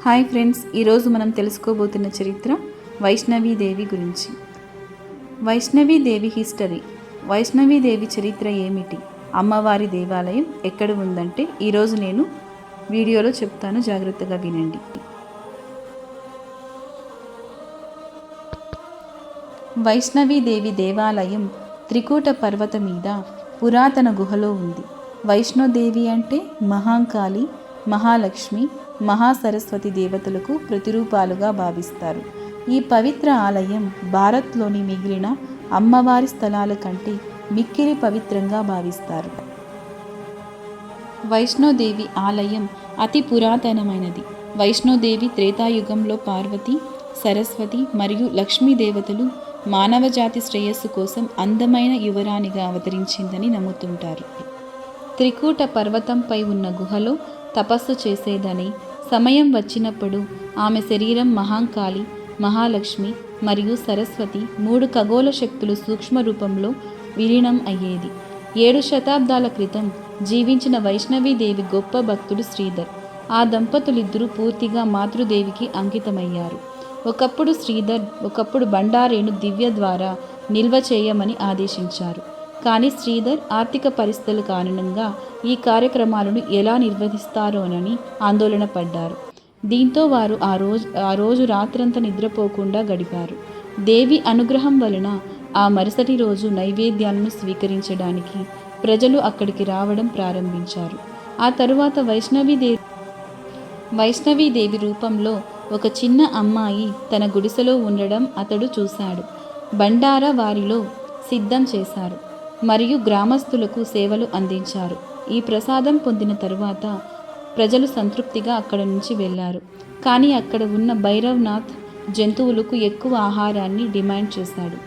Hi friends, ఈరోజు మనం తెలుసుకోబోతున్న చరిత్ర వైష్ణవీదేవి గురించి. వైష్ణవీదేవి హిస్టరీ. వైష్ణవీదేవి చరిత్ర ఏమిటి, అమ్మవారి దేవాలయం ఎక్కడ ఉందంటే ఈరోజు నేను వీడియోలో చెప్తాను, జాగ్రత్తగా వినండి. వైష్ణవీదేవి దేవాలయం త్రికూట పర్వత మీద పురాతన గుహలో ఉంది. వైష్ణోదేవి అంటే మహాంకాళి, మహాలక్ష్మి, మహాసరస్వతి దేవతలకు ప్రతిరూపాలుగా భావిస్తారు. ఈ పవిత్ర ఆలయం భారత్లోని మిగిలిన అమ్మవారి స్థలాల కంటే మిక్కిలి పవిత్రంగా భావిస్తారు. వైష్ణోదేవి ఆలయం అతి పురాతనమైనది. వైష్ణోదేవి త్రేతాయుగంలో పార్వతి, సరస్వతి మరియు లక్ష్మీ దేవతలు మానవజాతి శ్రేయస్సు కోసం అందమైన యువరాణిగా అవతరించిందని నమ్ముతుంటారు. త్రికూట పర్వతంపై ఉన్న గుహలో తపస్సు చేసేదని, సమయం వచ్చినప్పుడు ఆమె శరీరం మహాంకాళి, మహాలక్ష్మి మరియు సరస్వతి 3 ఖగోళ శక్తులు సూక్ష్మ రూపంలో విలీనం అయ్యేది. 7 శతాబ్దాల క్రితం జీవించిన వైష్ణవీదేవి గొప్ప భక్తుడు శ్రీధర్. ఆ దంపతులిద్దరూ పూర్తిగా మాతృదేవికి అంకితమయ్యారు. ఒకప్పుడు శ్రీధర్ బండారేను దివ్య ద్వారా నిల్వ చేయమని ఆదేశించారు. కానీ శ్రీధర్ ఆర్థిక పరిస్థితుల కారణంగా ఈ కార్యక్రమాలను ఎలా నిర్వహిస్తారోనని ఆందోళన పడ్డారు. దీంతో వారు ఆ రోజు రాత్రంతా నిద్రపోకుండా గడిపారు. దేవి అనుగ్రహం వలన ఆ మరుసటి రోజు నైవేద్యాలను స్వీకరించడానికి ప్రజలు అక్కడికి రావడం ప్రారంభించారు. ఆ తరువాత వైష్ణవీదేవి రూపంలో ఒక చిన్న అమ్మాయి తన గుడిసెలో ఉండడం అతడు చూశాడు. బండారా వారిలో సిద్ధం చేశారు మరియు గ్రామస్తులకు సేవలు అందించారు. ఈ ప్రసాదం పొందిన తరువాత ప్రజలు సంతృప్తిగా అక్కడ నుంచి వెళ్ళారు. కానీ అక్కడ ఉన్న భైరవ్నాథ్ జంతువులకు ఎక్కువ ఆహారాన్ని డిమాండ్ చేశాడు.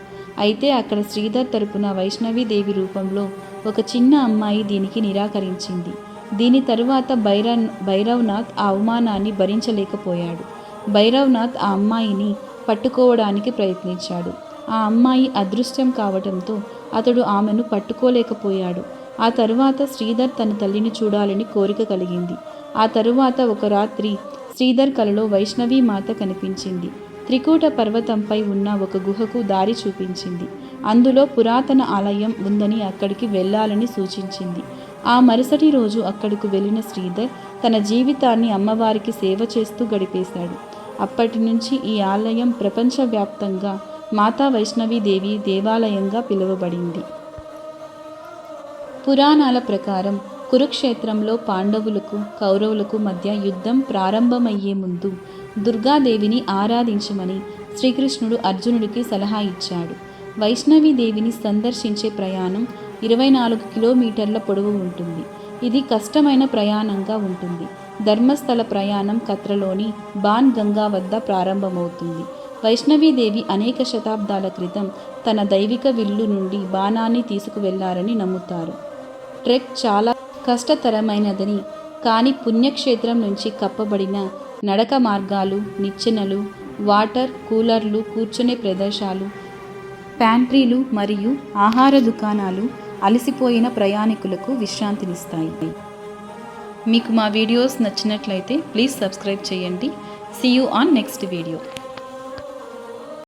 అయితే అక్కడ శ్రీధర్ తరపున వైష్ణవీదేవి రూపంలో ఒక చిన్న అమ్మాయి దీనికి నిరాకరించింది. దీని తరువాత భైరవ్నాథ్ ఆ అవమానాన్ని భరించలేకపోయాడు. భైరవ్నాథ్ ఆ అమ్మాయిని పట్టుకోవడానికి ప్రయత్నించాడు. ఆ అమ్మాయి అదృశ్యం కావడంతో అతడు ఆమెను పట్టుకోలేకపోయాడు. ఆ తరువాత శ్రీధర్ తన తల్లిని చూడాలని కోరిక కలిగింది. ఆ తరువాత ఒక రాత్రి శ్రీధర్ కలలో వైష్ణవీ మాత కనిపించింది. త్రికూట పర్వతంపై ఉన్న ఒక గుహకు దారి చూపించింది. అందులో పురాతన ఆలయం ఉందని అక్కడికి వెళ్ళాలని సూచించింది. ఆ మరుసటి రోజు అక్కడకు వెళ్ళిన శ్రీధర్ తన జీవితాన్ని అమ్మవారికి సేవ చేస్తూ గడిపేశాడు. అప్పటి నుంచి ఈ ఆలయం ప్రపంచవ్యాప్తంగా మాతా వైష్ణవీదేవి దేవాలయంగా పిలువబడింది. పురాణాల ప్రకారం కురుక్షేత్రంలో పాండవులకు, కౌరవులకు మధ్య యుద్ధం ప్రారంభమయ్యే ముందు దుర్గాదేవిని ఆరాధించమని శ్రీకృష్ణుడు అర్జునుడికి సలహా ఇచ్చాడు. వైష్ణవీదేవిని సందర్శించే ప్రయాణం 24 కిలోమీటర్ల పొడవు ఉంటుంది. ఇది కష్టమైన ప్రయాణంగా ఉంటుంది. ధర్మస్థల ప్రయాణం కత్రలోని బాన్ గంగా వద్ద ప్రారంభమవుతుంది. వైష్ణవీదేవి అనేక శతాబ్దాల క్రితం తన దైవిక విల్లు నుండి బాణాన్ని తీసుకువెళ్లారని నమ్ముతారు. ట్రెక్ చాలా కష్టతరమైనదని, కానీ పుణ్యక్షేత్రం నుంచి కప్పబడిన నడక మార్గాలు, నిచ్చెనలు, వాటర్ కూలర్లు, కూర్చునే ప్రదేశాలు, ప్యాంట్రీలు మరియు ఆహార దుకాణాలు అలసిపోయిన ప్రయాణికులకు విశ్రాంతినిస్తాయి. మీకు మా వీడియోస్ నచ్చినట్లయితే ప్లీజ్ సబ్స్క్రైబ్ చేయండి. See you on next video.